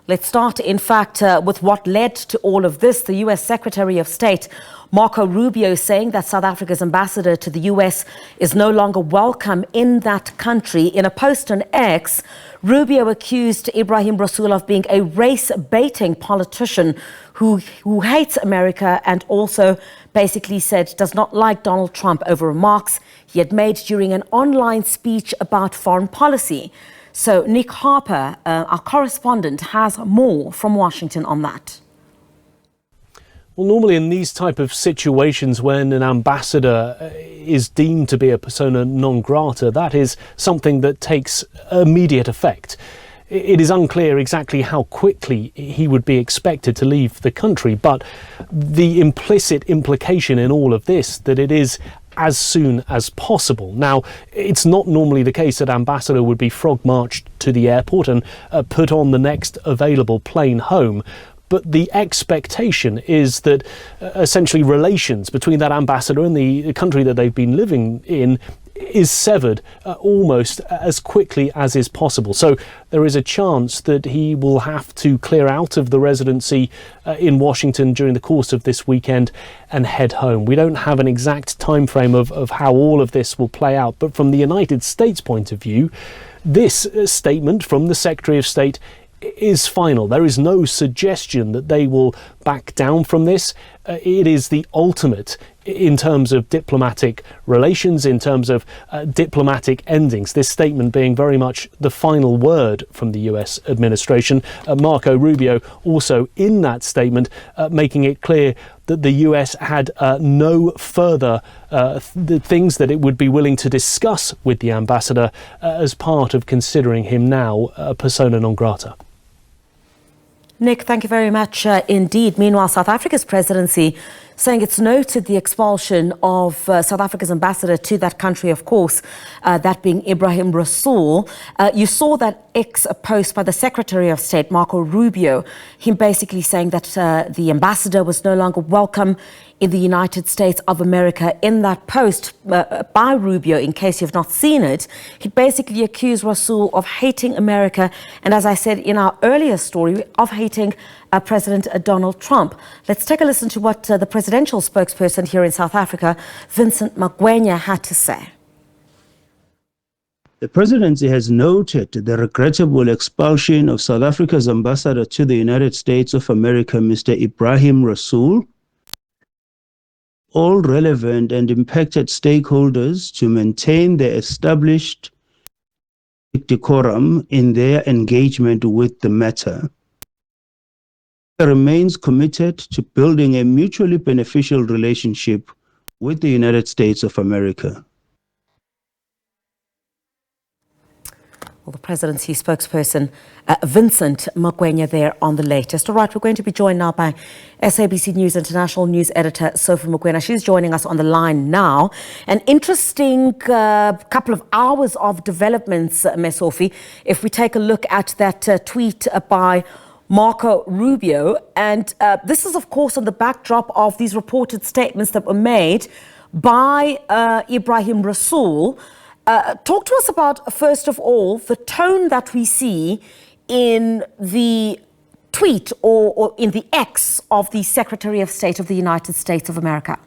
Let's start, in fact, with what led to all of this. The U.S. Secretary of State, Marco Rubio, saying that South Africa's ambassador to the U.S. is no longer welcome in that country. In a post on X, Rubio accused Ebrahim Rasool of being a race-baiting politician who hates America and also basically said does not like Donald Trump over remarks he had made during an online speech about foreign policy. So Nick Harper, our correspondent, has more from Washington on that. Well, normally in these type of situations when an ambassador is deemed to be a persona non grata, that is something that takes immediate effect. It is unclear exactly how quickly he would be expected to leave the country, but the implicit implication in all of this that it is as soon as possible. Now, it's not normally the case that ambassador would be frog marched to the airport and put on the next available plane home. But the expectation is that essentially relations between that ambassador and the country that they've been living in is severed almost as quickly as is possible. So there is a chance that he will have to clear out of the residency in Washington during the course of this weekend and head home. We don't have an exact time frame of how all of this will play out, but from the United States point of view, this statement from the Secretary of State is final. There is no suggestion that they will back down from this. It is the ultimate in terms of diplomatic relations, in terms of diplomatic endings, this statement being very much the final word from the US administration. Marco Rubio also in that statement making it clear that the US had no further things that it would be willing to discuss with the ambassador as part of considering him now a persona non grata. Nick, thank you very much indeed. Meanwhile, South Africa's presidency saying it's noted the expulsion of South Africa's ambassador to that country, of course, that being Ebrahim Rasool. You saw that X post by the Secretary of State, Marco Rubio, him basically saying that the ambassador was no longer welcome in the United States of America. In that post by Rubio, in case you've not seen it, he basically accused Rasool of hating America and, as I said in our earlier story, of hating President Donald Trump. Let's take a listen to what the presidential spokesperson here in South Africa, Vincent Mokoena, had to say. The presidency has noted the regrettable expulsion of South Africa's ambassador to the United States of America, Mr. Ebrahim Rasool. All relevant and impacted stakeholders to maintain the established decorum in their engagement with the matter. It remains committed to building a mutually beneficial relationship with the United States of America. Well, the presidency spokesperson, Vincent Mokoena, there on the latest. All right, we're going to be joined now by SABC News International News Editor Sophie Mokoena. She's joining us on the line now. An interesting couple of hours of developments, Ms. Sophie, if we take a look at that tweet by Marco Rubio. And this is, of course, on the backdrop of these reported statements that were made by Ebrahim Rasool. Talk to us about, first of all, the tone that we see in the tweet or in the X of the Secretary of State of the United States of America.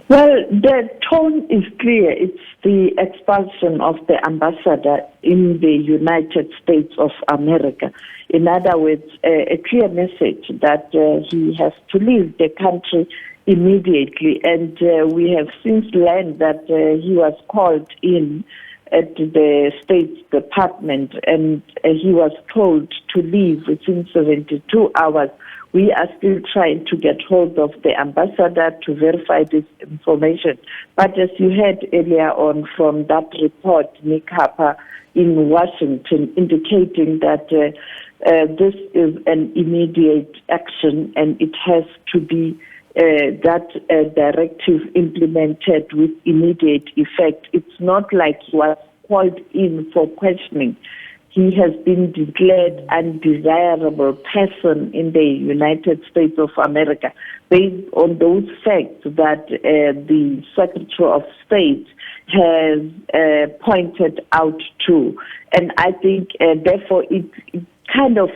Well, the tone is clear. It's the expulsion of the ambassador in the United States of America. In other words, a clear message that he has to leave the country immediately. And we have since learned that he was called in at the State Department and he was told to leave within 72 hours. We are still trying to get hold of the ambassador to verify this information. But as you heard earlier on from that report, Nick Harper in Washington, indicating that this is an immediate action and it has to be that directive implemented with immediate effect. It's not like he was called in for questioning. He has been declared undesirable person in the United States of America based on those facts that the Secretary of State has pointed out to. And I think, therefore, it kind of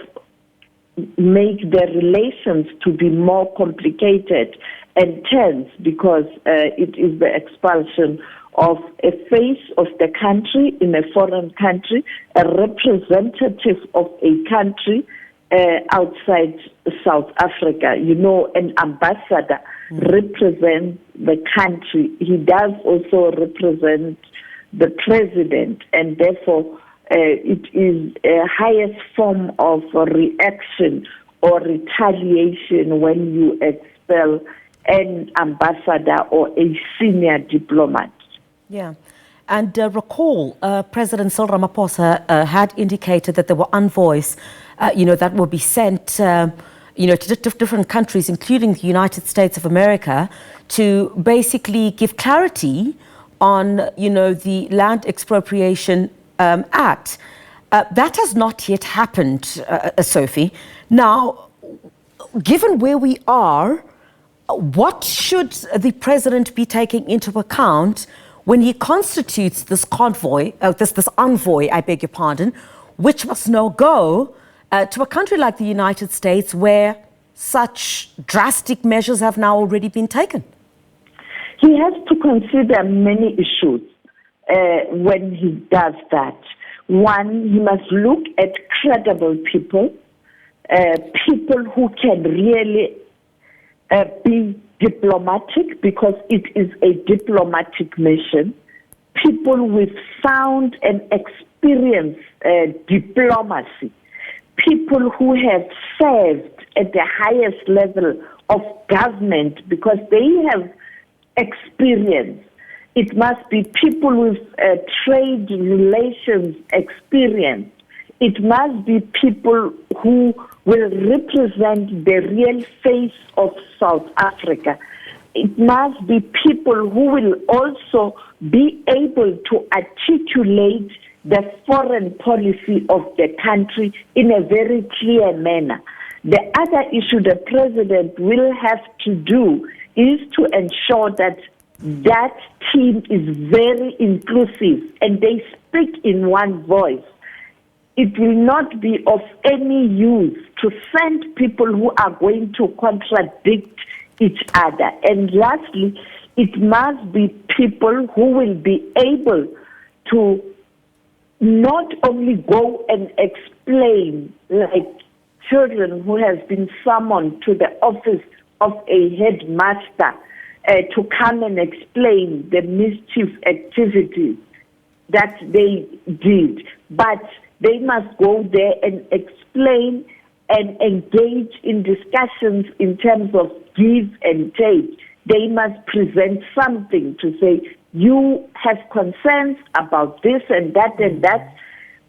make the relations to be more complicated and tense, because it is the expulsion of a face of the country in a foreign country, a representative of a country outside South Africa. You know, an ambassador represents the country. He does also represent the president, and therefore it is a highest form of reaction or retaliation when you expel an ambassador or a senior diplomat. Yeah. And recall, President Cyril Ramaphosa had indicated that there were envoys, that will be sent, to different countries, including the United States of America, to basically give clarity on, the Land Expropriation Act. That has not yet happened, Sophie. Now, given where we are, what should the president be taking into account when he constitutes this convoy, this envoy, I beg your pardon, which must now go to a country like the United States, where such drastic measures have now already been taken? He has to consider many issues when he does that. One, he must look at credible people, people who can really be diplomatic, because it is a diplomatic mission, people with sound and experienced diplomacy, people who have served at the highest level of government because they have experience. It must be people with trade relations experience. It must be people who will represent the real face of South Africa. It must be people who will also be able to articulate the foreign policy of the country in a very clear manner. The other issue the president will have to do is to ensure that that team is very inclusive and they speak in one voice. It will not be of any use to send people who are going to contradict each other. And lastly, it must be people who will be able to not only go and explain, like children who have been summoned to the office of a headmaster to come and explain the mischief activities that they did, but they must go there and explain and engage in discussions in terms of give and take. They must present something to say, you have concerns about this and that and that.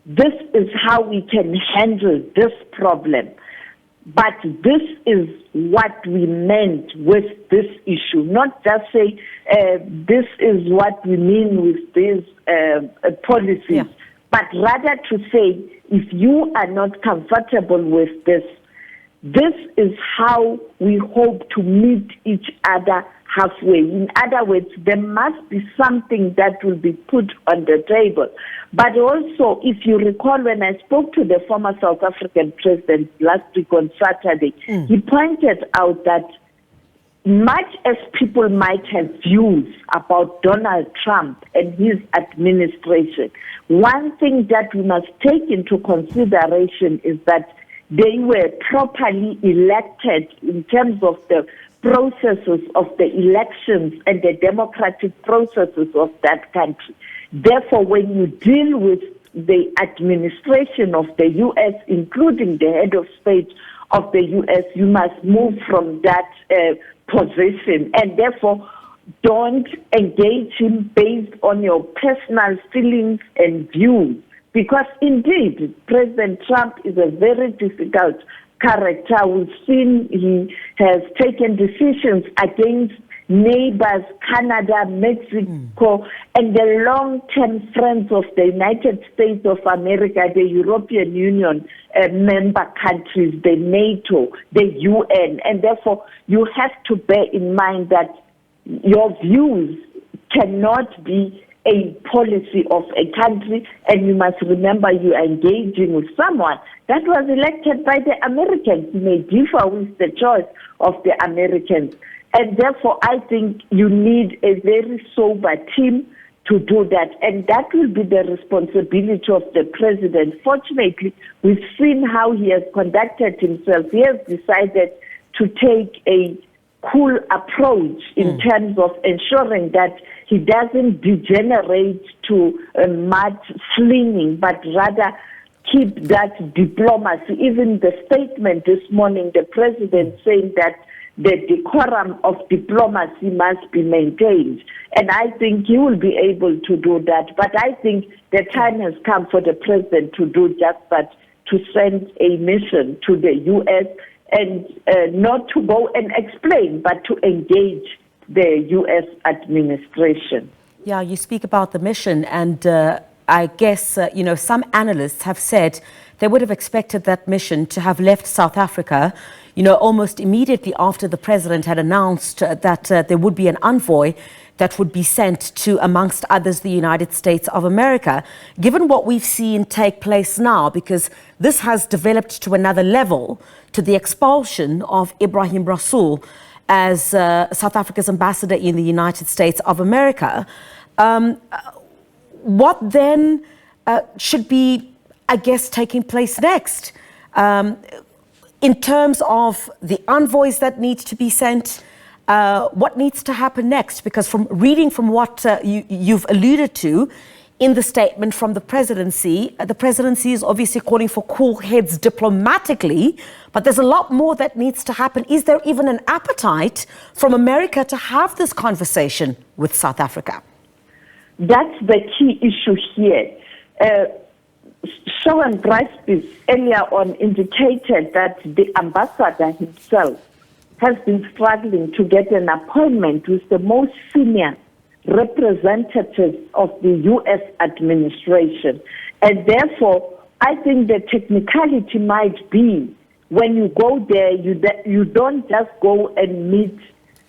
This is how we can handle this problem. But this is what we meant with this issue, not just say this is what we mean with these policies, but rather to say, if you are not comfortable with this, this is how we hope to meet each other halfway. In other words, there must be something that will be put on the table. But also, if you recall, when I spoke to the former South African president last week on Saturday, he pointed out that much as people might have views about Donald Trump and his administration, one thing that we must take into consideration is that they were properly elected in terms of the processes of the elections and the democratic processes of that country. Therefore, when you deal with the administration of the U.S., including the head of state of the U.S., you must move from that position, and therefore don't engage him based on your personal feelings and views. Because indeed, President Trump is a very difficult character. We've seen he has taken decisions against neighbors, Canada, Mexico, and the long-term friends of the United States of America, the European Union member countries, the NATO, the UN. And therefore, you have to bear in mind that your views cannot be a policy of a country, and you must remember you are engaging with someone that was elected by the Americans. You may differ with the choice of the Americans. And therefore, I think you need a very sober team to do that. And that will be the responsibility of the president. Fortunately, we've seen how he has conducted himself. He has decided to take a cool approach in terms of ensuring that he doesn't degenerate to mud slinging, but rather keep that diplomacy. Even the statement this morning, the president saying that the decorum of diplomacy must be maintained. And I think he will be able to do that. But I think the time has come for the president to do just that, to send a mission to the U.S. and not to go and explain, but to engage the U.S. administration. Yeah, you speak about the mission, and I guess, some analysts have said they would have expected that mission to have left South Africa, almost immediately after the president had announced that there would be an envoy that would be sent to, amongst others, the United States of America. Given what we've seen take place now, because this has developed to another level, to the expulsion of Ebrahim Rasool as South Africa's ambassador in the United States of America, what then should be, I guess, taking place next in terms of the envoys that need to be sent? What needs to happen next? Because from reading from what you've alluded to in the statement from the presidency is obviously calling for cool heads diplomatically, but there's a lot more that needs to happen. Is there even an appetite from America to have this conversation with South Africa? That's the key issue here. Shawn Bricepies earlier on indicated that the ambassador himself has been struggling to get an appointment with the most senior representatives of the U.S. administration. And therefore, I think the technicality might be when you go there, you don't just go and meet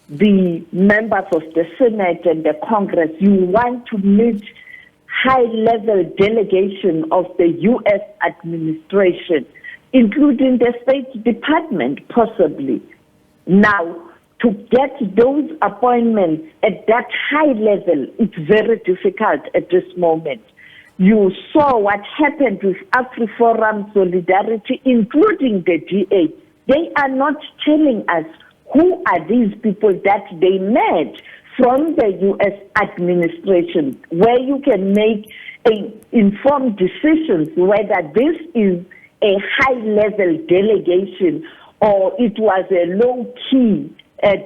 the members of the Senate and the Congress. You want to meet high-level delegation of the U.S. administration, including the State Department, possibly. Now, to get those appointments at that high level, it's very difficult at this moment. You saw what happened with AfriForum Solidarity, including the G8. They are not telling us who are these people that they met from the U.S. administration, where you can make informed decisions whether this is a high-level delegation or it was a low-key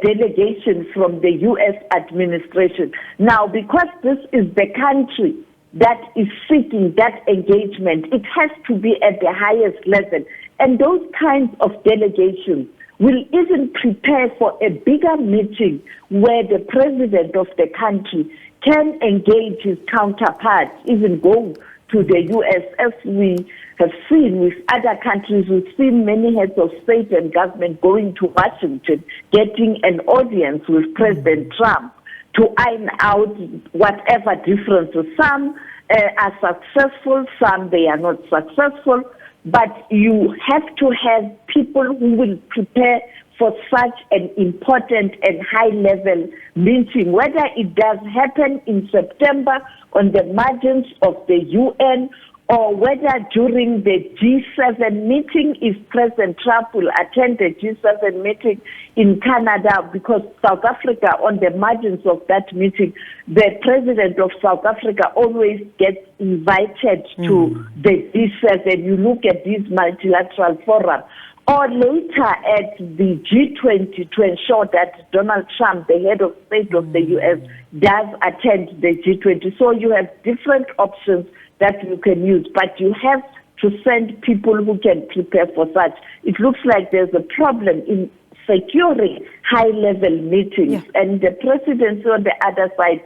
delegation from the U.S. administration. Now, because this is the country that is seeking that engagement, it has to be at the highest level. And those kinds of delegations will even prepare for a bigger meeting where the president of the country can engage his counterparts, even go to the U.S. As we have seen with other countries. We've seen many heads of state and government going to Washington, getting an audience with President Trump to iron out whatever differences. Some are successful, some they are not successful, but you have to have people who will prepare for such an important and high-level meeting, whether it does happen in September on the margins of the UN or whether during the G7 meeting, if President Trump will attend the G7 meeting in Canada, because South Africa, on the margins of that meeting, the president of South Africa always gets invited to the G7. You look at these multilateral forums. Or later at the G20 to ensure that Donald Trump, the head of state of the U.S., does attend the G20. So you have different options that you can use, but you have to send people who can prepare for such. It looks like there's a problem in securing high-level meetings, and the presidency on the other side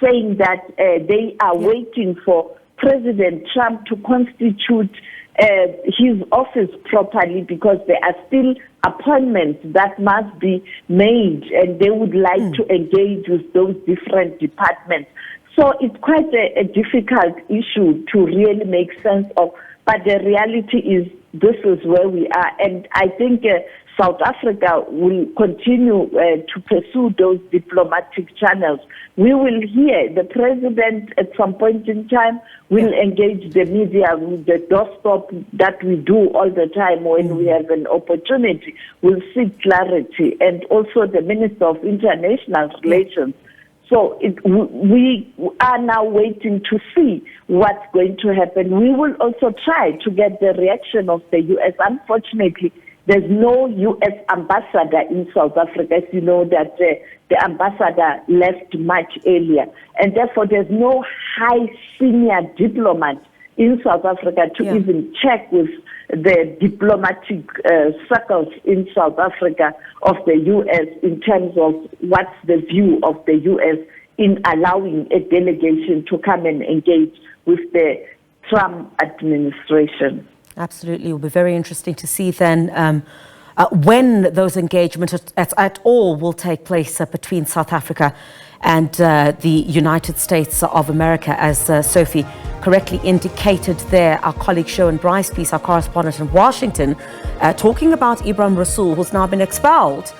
saying that they are waiting for President Trump to constitute his office properly, because there are still appointments that must be made, and they would like to engage with those different departments. So it's quite a difficult issue to really make sense of. But the reality is this is where we are. And I think South Africa will continue to pursue those diplomatic channels. We will hear the president at some point in time will engage the media with the doorstop that we do all the time when we have an opportunity. We'll seek clarity. And also the Minister of International Relations. So we are now waiting to see what's going to happen. We will also try to get the reaction of the U.S. Unfortunately, there's no U.S. ambassador in South Africa. As you know that the ambassador left much earlier. And therefore, there's no high senior diplomat in South Africa to even check with the diplomatic circles in South Africa of the U.S. in terms of what's the view of the U.S. in allowing a delegation to come and engage with the Trump administration. Absolutely. It will be very interesting to see then when those engagements at all will take place between South Africa and the United States of America, as Sophie correctly indicated there. Our colleague Sharon Bryce-Peace, our correspondent in Washington, talking about Ebrahim Rasool, who's now been expelled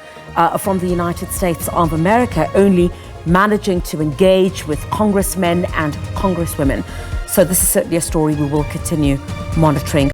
from the United States of America, only managing to engage with congressmen and congresswomen. So this is certainly a story we will continue monitoring.